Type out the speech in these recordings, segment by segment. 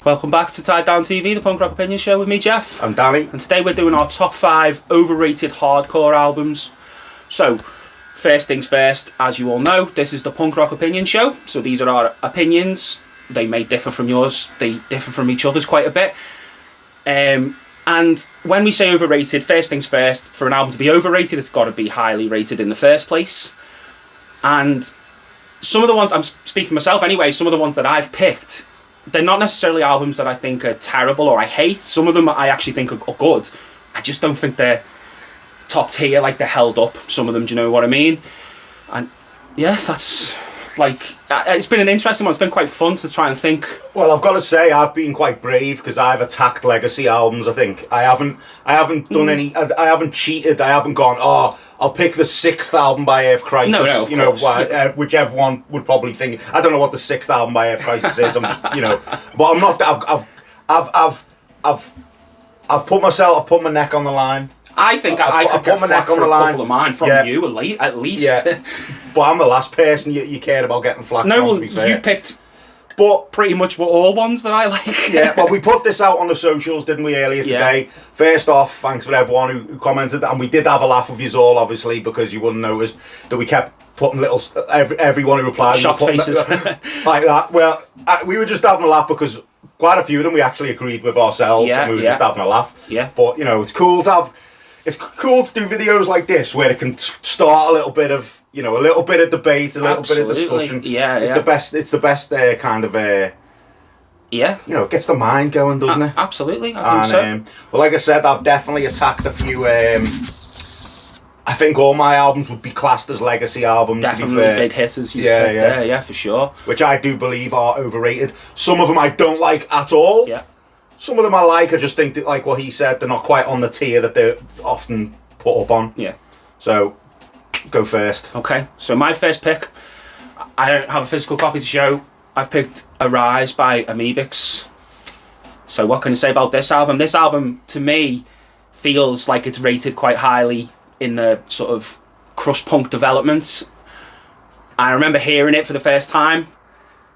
Welcome back to Tied Down TV, the punk rock opinion show with me, Geoff. I'm Danny. And today we're doing our top 5 overrated hardcore albums. So, first things first, as you all know, this is the punk rock opinion show. So these are our opinions. They may differ from yours. They differ from each other's quite a bit. And when we say overrated, first things first, for an album to be overrated, it's got to be highly rated in the first place. And some of the ones, I'm speaking myself anyway, some of the ones that I've picked, they're not necessarily albums that I think are terrible or I hate. Some of them I actually think are good. I just don't think they're top tier, like they're held up. Some of them, do you know what I mean? And yeah, that's like, it's been an interesting one. It's been quite fun to try and think. Well, I've got to say I've been quite brave because I've attacked legacy albums. I think I haven't done any. I haven't cheated. I haven't gone. Oh, I'll pick the 6th album by AF Crisis. No, you know, which everyone would probably think. I don't know what the 6th album by AF Crisis is. I'm just, you know, but I'm not. I've put my neck on the line. I think I could get flack for a couple of mine from you at least. Yeah. But I'm the last person you cared about getting flack from, to be fair. You picked pretty much all ones that I like. Yeah, well, we put this out on the socials, didn't we, earlier today? Yeah. First off, thanks for everyone who commented, and we did have a laugh with you all, obviously, because you wouldn't notice that we kept putting little, everyone who replied, shocked faces like that. Well, we were just having a laugh because quite a few of them we actually agreed with ourselves, and we were just having a laugh. Yeah. But, you know, it's cool to do videos like this where it can start a little bit of, you know, a little bit of debate, a little bit of discussion. Yeah, it's the best. It's the best kind of. Yeah. You know, it gets the mind going, doesn't it? Absolutely, I think so. Well, like I said, I've definitely attacked a few. I think all my albums would be classed as legacy albums. Definitely to be fair. Big hitters. Yeah, for sure. Which I do believe are overrated. Some of them I don't like at all. Yeah. Some of them I like. I just think that, like what he said, they're not quite on the tier that they're often put up on. Yeah. So, go first. Okay. So my first pick, I don't have a physical copy to show. I've picked Arise by Amebix. So what can I say about this album? This album, to me, feels like it's rated quite highly in the sort of crust punk development. I remember hearing it for the first time,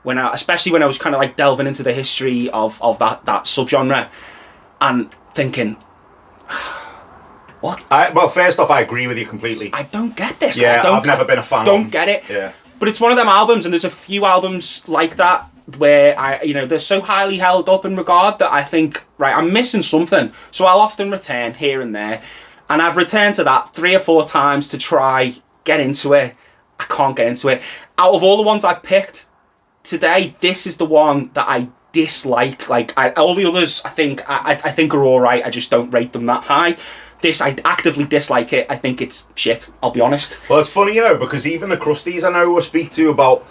especially when I was kind of like delving into the history of that subgenre, and thinking, what? Well, first off, I agree with you completely. I don't get this. Yeah, I've never been a fan. Don't get it. Yeah. But it's one of them albums, and there's a few albums like that where they're so highly held up in regard that I think, right, I'm missing something. So I'll often return here and there, and I've returned to that 3 or 4 times to try get into it. I can't get into it. Out of all the ones I've picked today, this is the one that I dislike. Like all the others, I think are all right. I just don't rate them that high. This, I actively dislike it. I think it's shit, I'll be honest. Well, it's funny, you know, because even the crusties I know I speak to about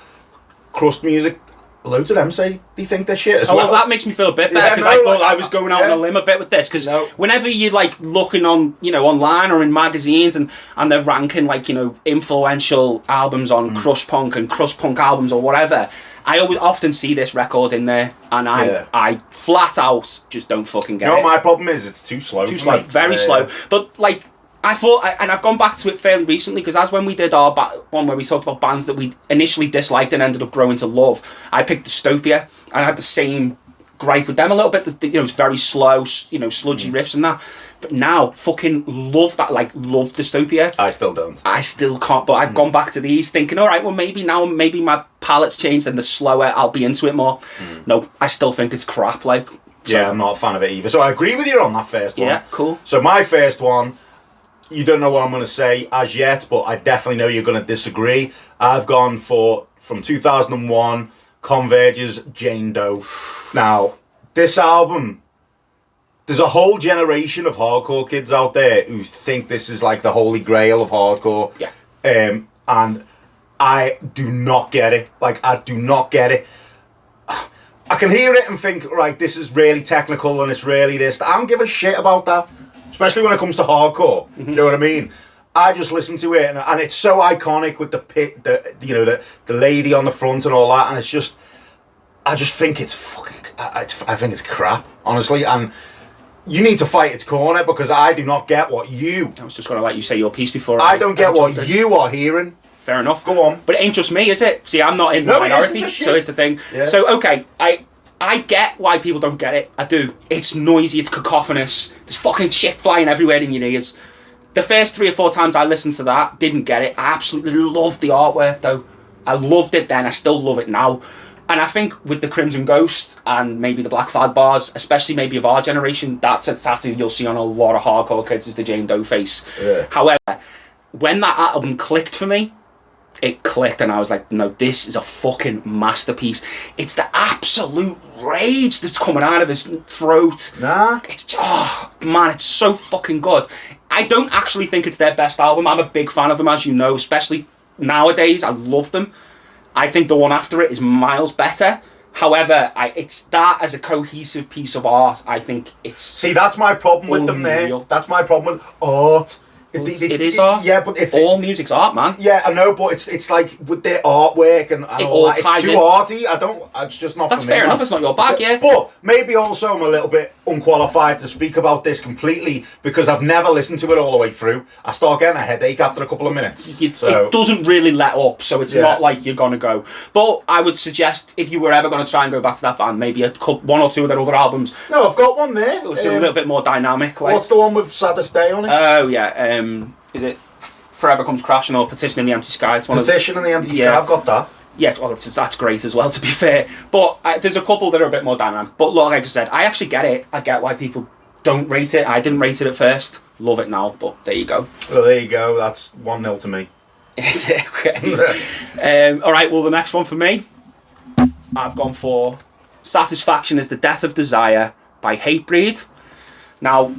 crust music, loads of them say they think they're shit as well. Well, that makes me feel a bit better, because I thought I was going out on a limb a bit with this, because whenever you're like looking on, you know, online or in magazines and they're ranking like, you know, influential albums on crust punk and crust punk albums or whatever, I often see this record in there, and I flat out just don't fucking get it. You know what my problem is? It's too slow. Too slow, very slow. But like, I thought, and I've gone back to it fairly recently, because as when we did our one where we talked about bands that we initially disliked and ended up growing to love, I picked Dystopia, and I had the same gripe with them a little bit. You know, it's very slow, you know, sludgy riffs and that. But now, fucking love that, like, love Dystopia. I still don't. I still can't, but I've gone back to these thinking, all right, well, maybe my palate's changed and the slower, I'll be into it more. No, I still think it's crap, like. So. Yeah, I'm not a fan of it either. So I agree with you on that first one. Yeah, cool. So my first one, you don't know what I'm going to say as yet, but I definitely know you're going to disagree. I've gone from 2001, Converge's Jane Doe. Now, this album, there's a whole generation of hardcore kids out there who think this is like the holy grail of hardcore. Yeah. And I do not get it. Like, I do not get it. I can hear it and think, right, this is really technical and it's really this. I don't give a shit about that. Especially when it comes to hardcore. Do you know what I mean? I just listen to it and it's so iconic with the lady on the front and all that, and it's just, I just think it's fucking, I think it's crap, honestly, and you need to fight its corner, because I do not get what you... I was just going to let you say your piece before I don't get what you are hearing. Fair enough. Go on. But it ain't just me, is it? See, I'm not in the minority, so here's the thing. Yeah. So, okay, I I get why people don't get it. I do. It's noisy, it's cacophonous, there's fucking shit flying everywhere in your ears. The first 3 or 4 times I listened to that, didn't get it. I absolutely loved the artwork though. I loved it then, I still love it now. And I think with the Crimson Ghost and maybe the Black Flag bars, especially maybe of our generation, that's a tattoo you'll see on a lot of hardcore kids, is the Jane Doe face. Yeah. However, when that album clicked for me, it clicked and I was like, no, this is a fucking masterpiece. It's the absolute rage that's coming out of his throat. Nah. It's, oh man, it's so fucking good. I don't actually think it's their best album. I'm a big fan of them, as you know, especially nowadays. I love them. I think the one after it is miles better. However, it's that as a cohesive piece of art, I think it's... See, that's my problem with them there. That's my problem with art. Well, it is art. Yeah, but if all music's art, man. Yeah, I know, but it's like with their artwork and all that, it's too arty. It's just not for me. That's fair enough, it's not your bag, yeah. But maybe also I'm a little bit unqualified to speak about this completely because I've never listened to it all the way through. I start getting a headache after a couple of minutes. It doesn't really let up, so it's not like you're going to go. But I would suggest, if you were ever going to try and go back to that band, maybe one or two of their other albums. No, I've got one there. It's a little bit more dynamic. Like. What's the one with Saddest Day on it? Oh, yeah. Is it Forever Comes Crashing or Petition in the Empty Sky? It's Petition in the Empty Sky, I've got that. Yeah, well, that's great as well, to be fair. But there's a couple that are a bit more dynamic. But look, like I said, I actually get it. I get why people don't rate it. I didn't rate it at first. Love it now, but there you go. Well, there you go. That's 1-0 to me. Is it? Okay. All right, well, the next one for me, I've gone for Satisfaction is the Death of Desire by Hatebreed. Now,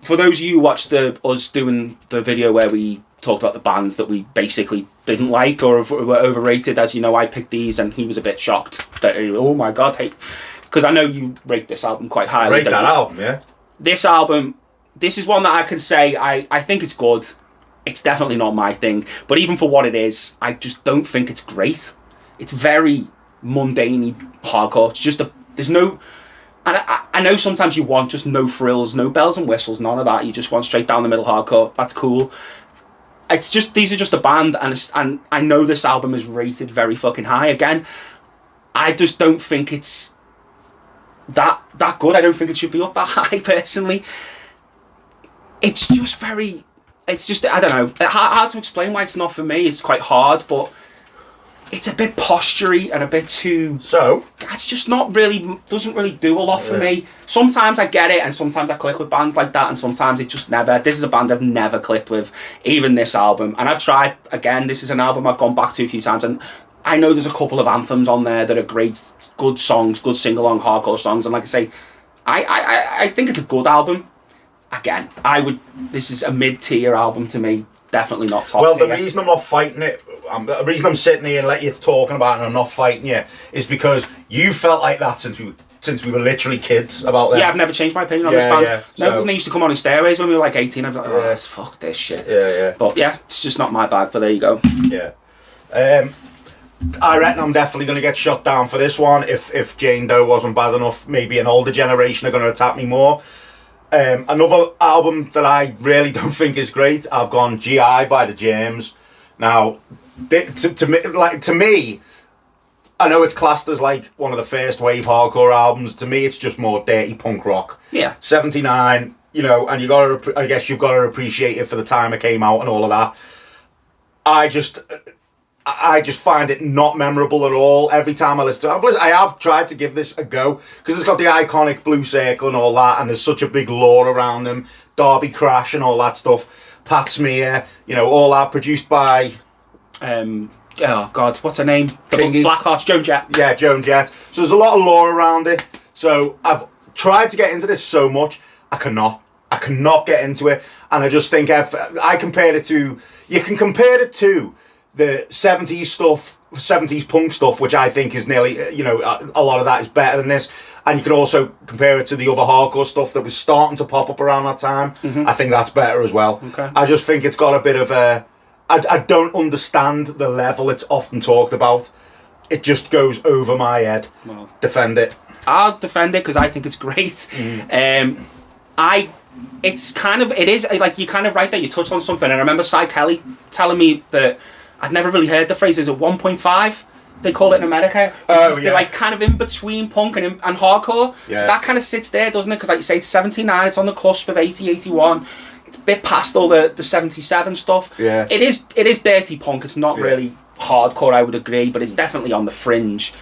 for those of you who watched us doing the video where we talked about the bands that we basically didn't like or were overrated, as you know, I picked these and he was a bit shocked that, oh my god, because I know you rate this album quite highly. Rate that album, yeah. This album, this is one that I can say I think it's good. It's definitely not my thing, but even for what it is, I just don't think it's great. It's very mundane hardcore. It's just there's no... And I know sometimes you want just no frills, no bells and whistles, none of that. You just want straight down the middle hardcore. That's cool. It's just, these are just a band, and I know this album is rated very fucking high. Again, I just don't think it's that good. I don't think it should be up that high, personally. It's just I don't know. Hard to explain why it's not for me. It's quite hard, but it's a bit postury and a bit too... So? It's just not really... Doesn't really do a lot for me. Sometimes I get it and sometimes I click with bands like that and sometimes it just never... This is a band I've never clicked with. Even this album. And I've tried... Again, this is an album I've gone back to a few times and I know there's a couple of anthems on there that are great, good songs, good sing-along hardcore songs. And like I say, I think it's a good album. Again, this is a mid-tier album to me. Definitely not top tier. Well, the reason I'm not fighting it, the reason I'm sitting here and let you talking about it and I'm not fighting you is because you felt like that since we were literally kids about that. Yeah, I've never changed my opinion on this band. Yeah, no, they used to come on in Stairways when we were like 18. I'd be like, oh, fuck this shit. Yeah. But yeah, it's just not my bag, but there you go. Yeah. I reckon I'm definitely going to get shot down for this one. If Jane Doe wasn't bad enough, maybe an older generation are going to attack me more. Another album that I really don't think is great, I've gone GI by the Germs. Now, to me, I know it's classed as like one of the first wave hardcore albums. To me, it's just more dirty punk rock. Yeah. 79, you know, and I guess you've got to appreciate it for the time it came out and all of that. I just find it not memorable at all. Every time I listen to it, I have tried to give this a go because it's got the iconic blue circle and all that, and there's such a big lore around them. Derby Crash and all that stuff. Pat Smear, you know, all that produced by. Oh God, what's her name? Blackheart's Joan Jett. Yeah, Joan Jett. So there's a lot of lore around it. So I've tried to get into this so much, I cannot get into it, and I just think I compare it to. You can compare it to the 70s stuff, 70s punk stuff, which I think is nearly, you know, a lot of that is better than this. And you can also compare it to the other hardcore stuff that was starting to pop up around that time. Mm-hmm. I think that's better as well. Okay. I just think it's got a bit of a... I don't understand the level it's often talked about. It just goes over my head. Well, defend it. I'll defend it because I think it's great. Mm. It's kind of... It is, like, you're kind of right there. You touched on something. And I remember Cy Kelly telling me that... I'd never really heard the phrase, is it 1.5? they call it in America. They're like kind of in between punk and hardcore. Yeah. So that kind of sits there, doesn't it? Because like you say, it's 79, it's on the cusp of 80, 81. It's a bit past all the 77 stuff. Yeah. It is dirty punk. It's not really hardcore, I would agree, but it's definitely on the fringe.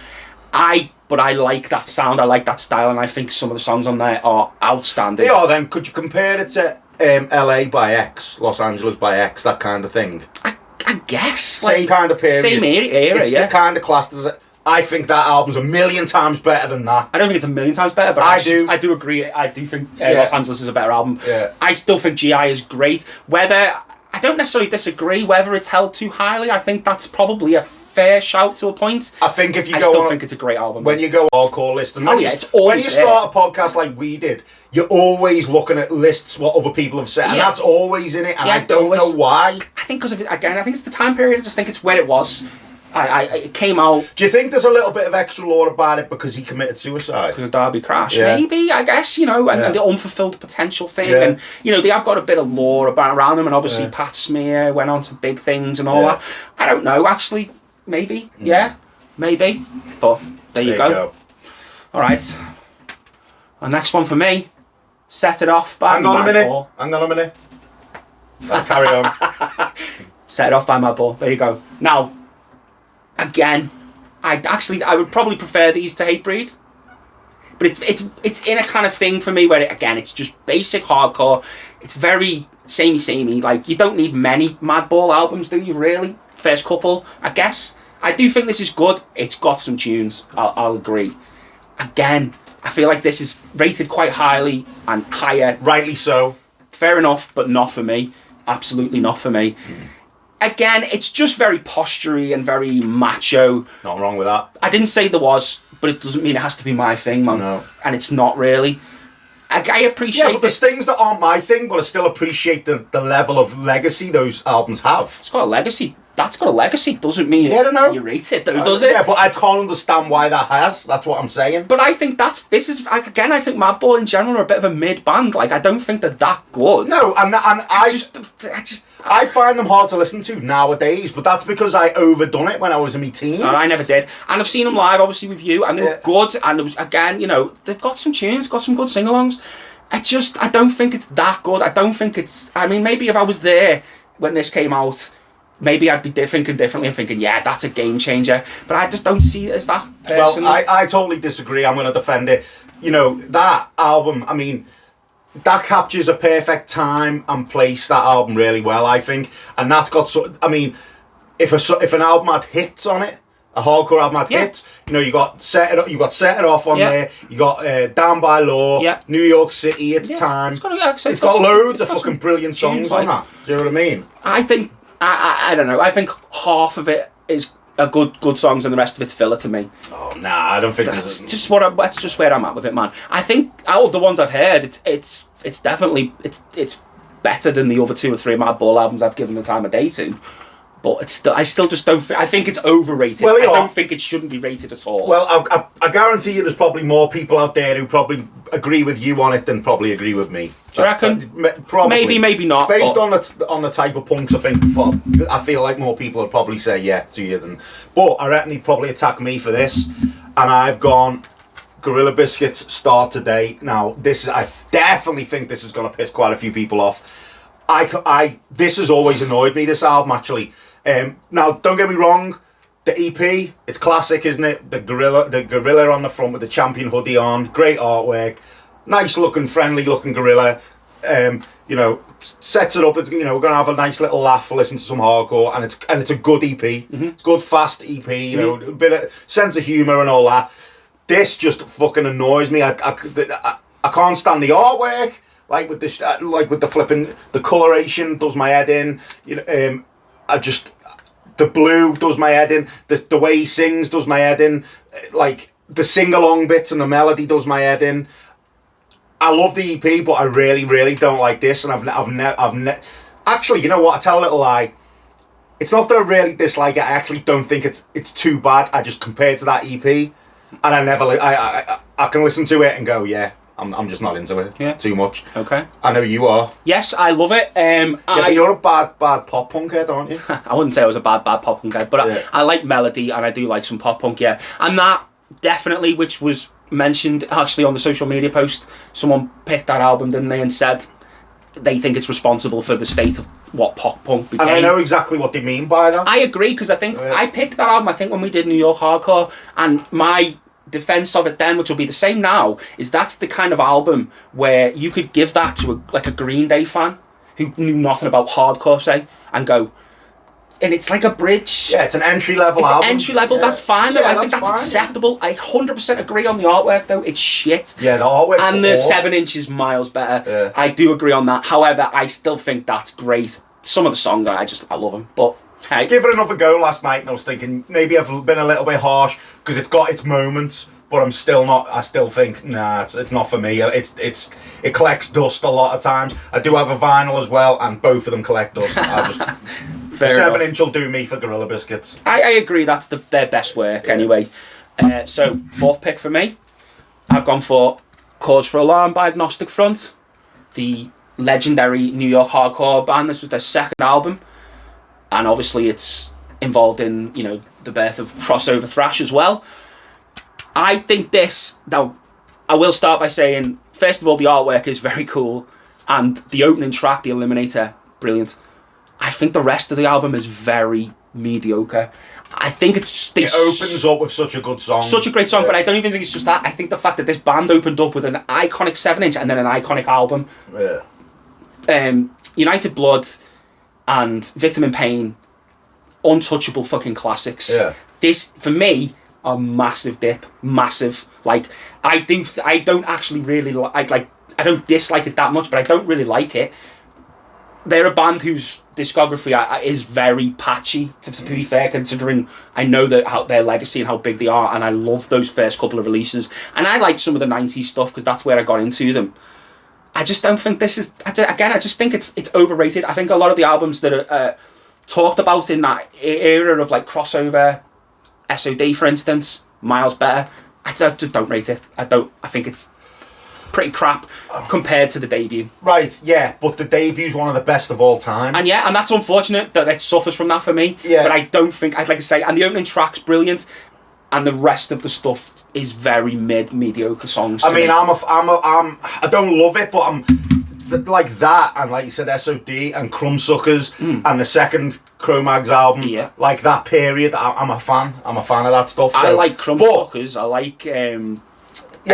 But I like that sound, I like that style, and I think some of the songs on there are outstanding. They are then. Could you compare it to LA by X, Los Angeles by X, that kind of thing? I guess. Same kind of period. Same era, it's the kind of class that I think that album's a million times better than that. I don't think it's a million times better, but I do agree. I do think Los Angeles is a better album. Yeah. I still think GI is great. I don't necessarily disagree whether it's held too highly. I think that's probably a fair shout to a point. I think if you think it's a great album. When you go hardcore list, and it's always when you start a podcast like we did, you're always looking at lists, what other people have said, and that's always in it, and I don't know why. I think because of it, again, I think it's the time period. I just think it's where it was. It came out. Do you think there's a little bit of extra lore about it because he committed suicide? Because of Derby Crash, maybe, I guess, and the unfulfilled potential thing, and they have got a bit of lore around them, and obviously Pat Smear went on to big things and all that. I don't know, actually, maybe, maybe, but there you go. All right, our next one for me, Set It Off by Madball. Hang on a minute. Let's carry on. Set It Off by Madball. There you go. Now, again, I would probably prefer these to Hatebreed, but it's in a kind of thing for me where it's just basic hardcore. It's very samey. Like, you don't need many Madball albums, do you? Really, first couple, I guess. I do think this is good. It's got some tunes. I'll agree. Again, I feel like this is rated quite highly and higher. Rightly so. Fair enough, but not for me. Absolutely not for me. Again, it's just very postury and very macho. Not wrong with that. I didn't say there was, but it doesn't mean it has to be my thing, man. No. And it's not really. I appreciate it. Yeah, but there's things that aren't my thing, but I still appreciate the level of legacy those albums have. It's got a legacy. That's got a legacy. Doesn't mean you rate it, though, does it? Yeah, but I can't understand why that has. That's what I'm saying. But I think I think Madball in general are a bit of a mid band. Like, I don't think they're that good. No, and I find them hard to listen to nowadays, but that's because I overdone it when I was in my teens. No, I never did. And I've seen them live, obviously, with you, and they were good. And it was, again, they've got some tunes, got some good sing-alongs. I don't think it's that good. I don't think it's... I mean, maybe if I was there when this came out, maybe I'd be thinking differently and thinking, yeah, that's a game changer. But I just don't see it as that, personally. Well, I totally disagree. I'm going to defend it. That album, I mean... That captures a perfect time and place, that album, really well, I think. And that's got if an album had hits on it, a hardcore album had hits, you got Set It Off on there, you got Down by Law, New York City, It's Time. It's got loads of fucking brilliant songs on that. Do you know what I mean? I think, I don't know, I think half of it is a good songs and the rest of it's filler to me. Oh nah, I don't think that's just where I'm at with it, man. I think out of the ones I've heard, it's definitely it's better than the other 2 or 3 Madball albums I've given the time of day to. But I still just don't. I think it's overrated. Well, I don't think it shouldn't be rated at all. Well, I guarantee you, there's probably more people out there who probably agree with you on it than probably agree with me. Do you reckon? Probably, maybe not. Based on the type of punks, I feel like more people would probably say yeah to you than. But I reckon he'd probably attack me for this, and I've gone Gorilla Biscuits Start Today. Now I definitely think this is going to piss quite a few people off. This has always annoyed me, this album, actually. Now, don't get me wrong, the EP, it's classic, isn't it? The gorilla on the front with the Champion hoodie on, great artwork, nice looking, friendly looking gorilla. Sets it up. It's, we're gonna have a nice little laugh, listen to some hardcore, and it's a good EP. Mm-hmm. It's a good fast EP. A bit of sense of humour and all that. This just fucking annoys me. I can't stand the artwork. Like with the flipping, the coloration does my head in. The blue does my head in. The way he sings does my head in. Like the sing along bits and the melody does my head in. I love the EP, but I really, really don't like this. And actually, you know what? I tell a little lie. It's not that I really dislike it. I actually don't think it's too bad. I just compared to that EP, and I can listen to it and go, yeah, I'm just not into it Yeah. too much. Okay. I know you are. Yes, I love it. But you're a bad pop punk head, aren't you? I wouldn't say I was a bad pop punk guy, but I like melody and I do like some pop punk, yeah. And that definitely, which was mentioned actually on the social media post, someone picked that album, didn't they, and said they think it's responsible for the state of what pop punk became. And I know exactly what they mean by that. I agree, because I think I picked that album, I think when we did New York Hardcore, and my defense of it then, which will be the same now, is that's the kind of album where you could give that to a Green Day fan who knew nothing about hardcore, say, and go, and it's like a bridge. Yeah, it's an entry-level album. It's entry level, that's fine. Yeah, I think that's acceptable. I 100% agree on the artwork, though. It's shit. Yeah, the artwork's and the awful. 7 inches miles better. Yeah. I do agree on that. However, I still think that's great. Some of the songs, I love them. But hey, Give it another go last night, and I was thinking maybe I've been a little bit harsh because it's got its moments, but I'm still not. I still think it's not for me. It collects dust a lot of times. I do have a vinyl as well, and both of them collect dust. I just 7-inch will do me for Gorilla Biscuits. I agree. That's their best work anyway. So 4th pick for me, I've gone for Cause for Alarm by Agnostic Front, the legendary New York hardcore band. This was their 2nd album, and obviously it's involved in the birth of crossover thrash as well. I think this, now I will start by saying, first of all, the artwork is very cool, and the opening track, The Eliminator, brilliant. I think the rest of the album is very mediocre. I think it opens up with such a good song. Such a great song, but I don't even think it's just that. I think the fact that this band opened up with an iconic 7-inch and then an iconic album. Yeah. United Blood and Victim in Pain, untouchable fucking classics. Yeah. This, for me, a massive dip. Massive. Like, I don't actually really like, I don't dislike it that much, but I don't really like it. They're a band whose discography is very patchy, to be fair, considering I know their legacy and how big they are, and I love those first couple of releases. And I like some of the 90s stuff because that's where I got into them. I just don't think this is... I just think it's overrated. I think a lot of the albums that are talked about in that era of like crossover, SOD for instance, miles better, I just don't rate it. I think it's pretty crap compared to the debut. Right, yeah, but the debu's one of the best of all time. And and that's unfortunate that it suffers from that for me. Yeah. But I don't think, I'd like to say, and the opening track's brilliant, and the rest of the stuff is very mediocre songs. I mean, I don't love it, but I'm like that, and like you said, SOD and Crumbsuckers and the second Cro-Mags album. Yeah. Like that period, I'm a fan. I'm a fan of that stuff. So. I like Crumbsuckers. I like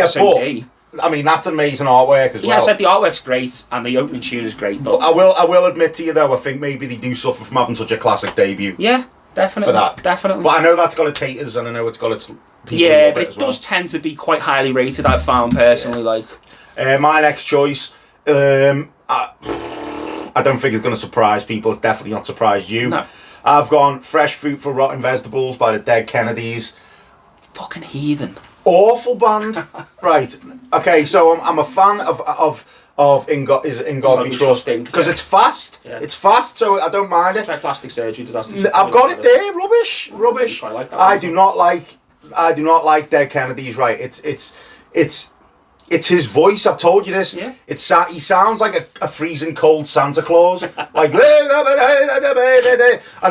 SOD. But I mean, that's amazing artwork as well. Yeah, I said the artwork's great and the opening tune is great. But I will admit to you though, I think maybe they do suffer from having such a classic debut. Yeah, definitely. For that. Definitely. But I know that's got its haters and I know it's got its people yeah, who love but it as well. does tend to be quite highly rated, I've found personally. Like, my next choice, I don't think it's going to surprise people. It's definitely not surprised you. No. I've gone Fresh Fruit for Rotten Vegetables by the Dead Kennedys. fucking heathen. Awful band. Right. Okay, so I'm a fan of In God We Trust because it's fast. Yeah. It's fast, so I don't mind it. Try Plastic Surgery. I've got it there. Rubbish. I like that. I do not like Dead Kennedys. Right. It's his voice. I've told you this. Yeah. He sounds like a freezing cold Santa Claus. Like, and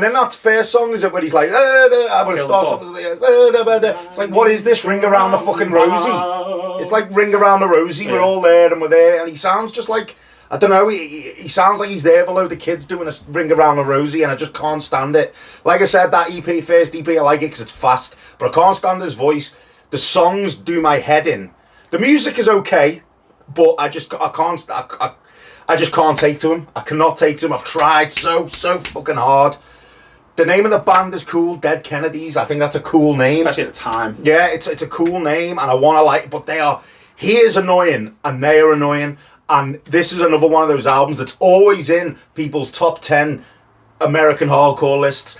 then that first song is it when he's like, when it starts up, it's like, what is this? Ring Around the fucking Rosie. It's like Ring Around the Rosie. We're all there and we're there, and he sounds just like, I don't know. He sounds like he's there with a load of kids doing a Ring Around the Rosie, and I just can't stand it. Like I said, that first EP, I like it because it's fast, but I can't stand his voice. The songs do my head in. The music is okay, but I just can't take to him. I cannot take to him. I've tried so fucking hard. The name of the band is cool, Dead Kennedys. I think that's a cool name, especially at the time. Yeah, it's a cool name, and I want to like. But he is annoying, and they are annoying. And this is another one of those albums that's always in people's top 10 American hardcore lists,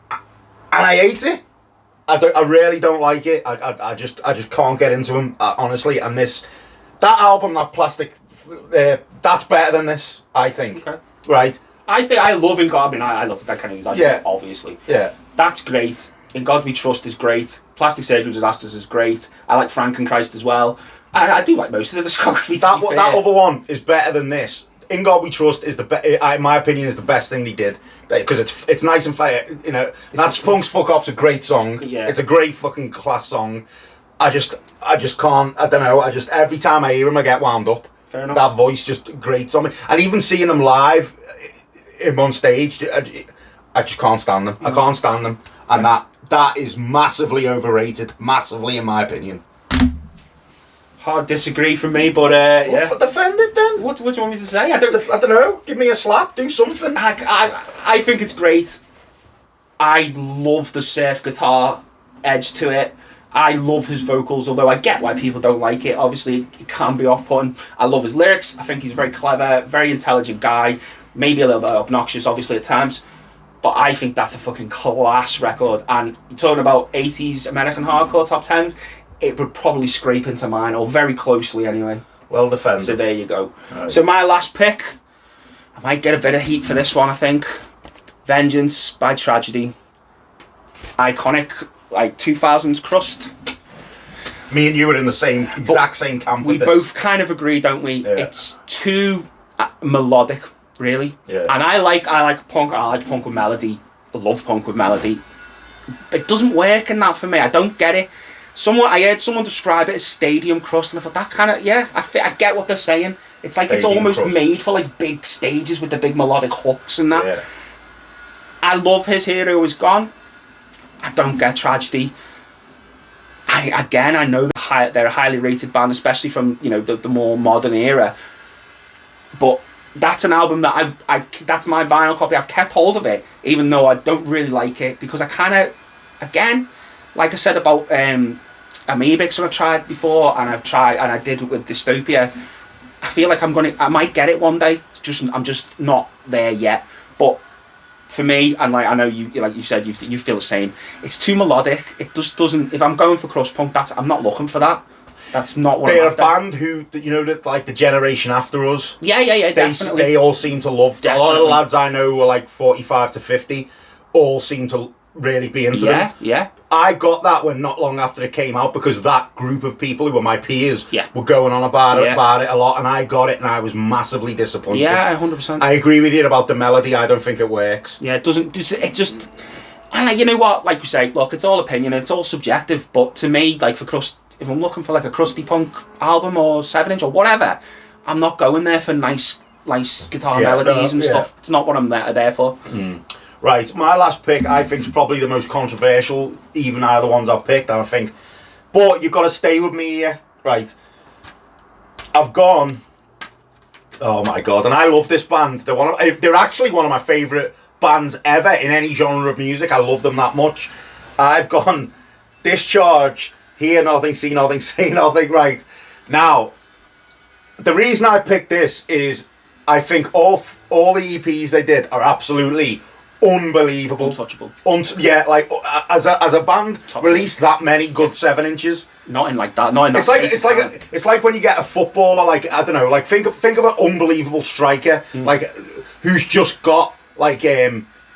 and I hate it. I really don't like it. I just can't get into him, honestly. And that album, that Plastic, that's better than this, I think. Okay. Right. I think I love In God. I mean, I love that kind of music. Yeah. Obviously. Yeah. That's great. In God We Trust is great. Plastic Surgery Disasters is great. I like Frankenchrist as well. I do like most of the discography. That other one is better than this. In God We Trust is in my opinion, is the best thing they did, because it's nice and fair. You know, That's Punk's Fuck Off's a great song. Yeah. It's a great fucking class song. I just can't. I don't know. Every time I hear him, I get wound up. Fair enough. That voice just grates on me, and even seeing them live, him on stage, I just can't stand them. I can't stand them, and that is massively overrated. Massively, in my opinion. Hard disagree from me, but yeah. Defend it then. What do you want me to say? I don't know. Give me a slap. Do something. I think it's great. I love the surf guitar edge to it. I love his vocals, although I get why people don't like it. Obviously, it can be off-putting. I love his lyrics. I think he's a very clever, very intelligent guy. Maybe a little bit obnoxious, obviously, at times. But I think that's a fucking class record. And you're talking about 80s American hardcore top 10s, it would probably scrape into mine, or very closely anyway. Well defended. So there you go. Right. So my last pick, I might get a bit of heat for this one, I think. Vengence by Tragedy. Iconic, like 2000s crust. Me and you were in the same camp with We both kind of agree, don't we? Yeah. It's too melodic, really. Yeah. And I like punk. I like punk with melody. I love punk with melody. It doesn't work in that for me. I don't get it. I heard someone describe it as stadium crust, and I thought that kind of, yeah, I get what they're saying. It's like it's almost crust. made for like big stages with the big melodic hooks and that. Yeah. I love His Hero Is Gone. I don't get Tragedy. I know they're a highly rated band, especially from the more modern era. But that's an album that that's my vinyl copy. I've kept hold of it, even though I don't really like it, because I kind of, again, like I said about Amebix, I've tried before, and I did with Dystopia. I feel like I might get it one day. I'm just not there yet. But for me, and like I know you, like you said, you feel the same. It's too melodic. It just doesn't. If I'm going for crust punk, I'm not looking for that. That's not what they're I'm after. a band who, like the generation after us. Yeah, definitely. They all seem to love. Definitely. A lot of the lads I know were like 45 to 50. All seem to really be into them. Yeah. I got that when not long after it came out, because that group of people who were my peers were going on about it a lot, and I got it and I was massively disappointed. Yeah, 100%. I agree with you about the melody. I don't think it works. Yeah, it doesn't. It just. And like, you know what? Like you say, look, it's all opinion. It's all subjective. But to me, like for crust, if I'm looking for like a crusty punk album or 7-inch or whatever, I'm not going there for nice guitar melodies and stuff. It's not what I'm there for. Right, my last pick, I think, is probably the most controversial, even out of the ones I've picked, I think. But you've got to stay with me here. Right. I've gone... Oh, my God. And I love this band. They're actually one of my favourite bands ever in any genre of music. I love them that much. I've gone Discharge, Hear Nothing, See Nothing, Say Nothing. Right. Now, the reason I picked this is I think all the EPs they did are absolutely... unbelievable, untouchable. Like as a band, Top release that many good 7-inches. Not in like that. Not in that. It's like when you get a footballer, like I don't know, like think of an unbelievable striker, like who's just got like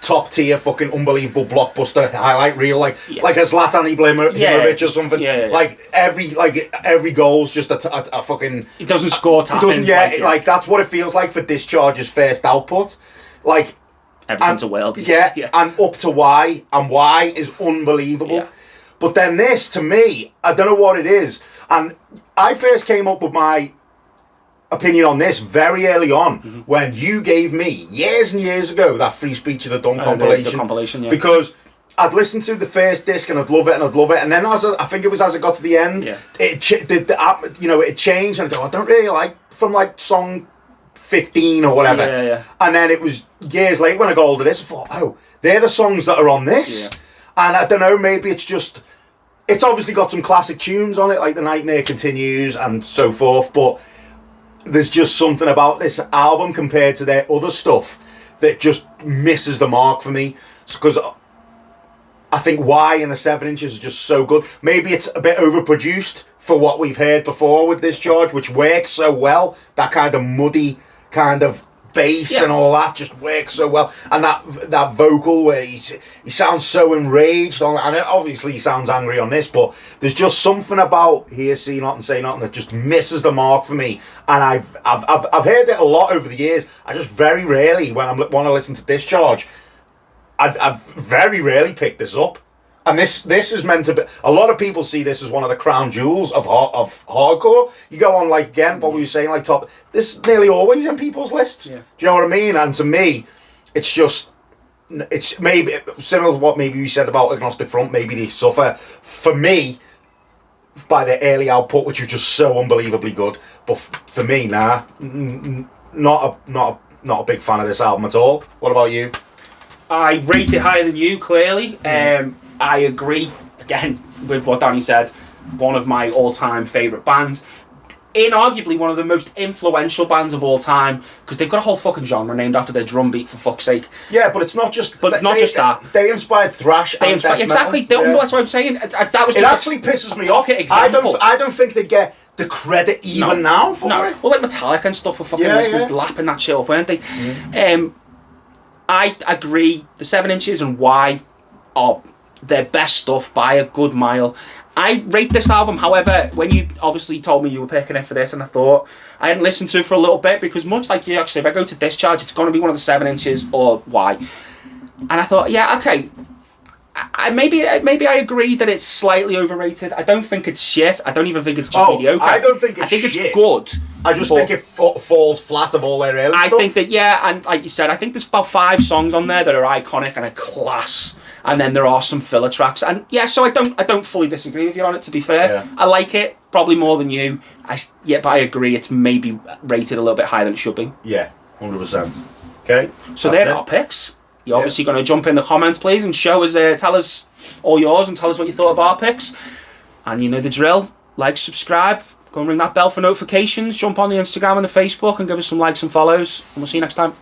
top tier fucking unbelievable blockbuster highlight reel, like a Zlatan Ibrahimovic or something. Yeah. Like every goal's just a fucking. He doesn't score tap-ins. Like that's what it feels like for Discharge's first output, like. Everything's a world. Yeah, and up to Y, and Y is unbelievable. Yeah. But then this, to me, I don't know what it is. And I first came up with my opinion on this very early on, when you gave me, years and years ago, that Free Speech of the Dumb compilation. The compilation, yeah. Because I'd listened to the first disc and I'd love it, and then I think it was as it got to the end, it changed, and I go, I don't really like, from like song 15 or whatever. Yeah. And then it was years later when I got hold of this, I thought, oh, they're the songs that are on this. Yeah. And I don't know, maybe it's obviously got some classic tunes on it, like The Nightmare Continues and so forth, but there's just something about this album compared to their other stuff that just misses the mark for me. Because I think Y and the 7-inches are just so good. Maybe it's a bit overproduced for what we've heard before with Discharge, which works so well. That kind of muddy, kind of bass and all that just works so well, and that vocal where he sounds so enraged on, and obviously he sounds angry on this, but there's just something about Hear, See Not and Say Nothing that just misses the mark for me. And I've heard it a lot over the years. I just very rarely, when I want to listen to Discharge, I've very rarely picked this up. And this is meant to be. A lot of people see this as one of the crown jewels of hardcore. You go on, like, again, what we were saying, like, top. This is nearly always in people's lists. Yeah. Do you know what I mean? And to me, it's maybe similar to what maybe we said about Agnostic Front. Maybe they suffer, for me, by their early output, which was just so unbelievably good. But for me, not a big fan of this album at all. What about you? I rate it higher than you, clearly. I agree, again, with what Danny said. One of my all-time favourite bands. Inarguably one of the most influential bands of all time, because they've got a whole fucking genre named after their drum beat, for fuck's sake. Yeah, but it's not just... But not just that. They inspired thrash and death exactly, metal. That's what I'm saying. That was it just actually pisses me off. Example. I don't think they get the credit even now for it. Well, like Metallica and stuff were fucking listeners lapping that shit up, weren't they? I agree. The 7 inches and Why are their best stuff by a good mile. I rate this album, however, when you obviously told me you were picking it for this, and I thought I hadn't listened to it for a little bit, because much like you actually, if I go to Discharge, it's going to be one of the 7 inches or Why. And I thought, yeah, okay, maybe I agree that it's slightly overrated. I don't think it's shit. I don't even think it's just mediocre. I don't think it's shit. It's good. I just think it falls flat of all their early stuff. I think that, and like you said, I think there's about 5 songs on there that are iconic and a class. And then there are some filler tracks, and so I don't fully disagree with you on it. To be fair, I like it probably more than you. But I agree it's maybe rated a little bit higher than it should be. Yeah, 100%. Okay. So they're our picks. You're obviously going to jump in the comments, please, and show us, tell us all yours, and tell us what you thought of our picks. And you know the drill: like, subscribe, go and ring that bell for notifications. Jump on the Instagram and the Facebook, and give us some likes and follows. And we'll see you next time.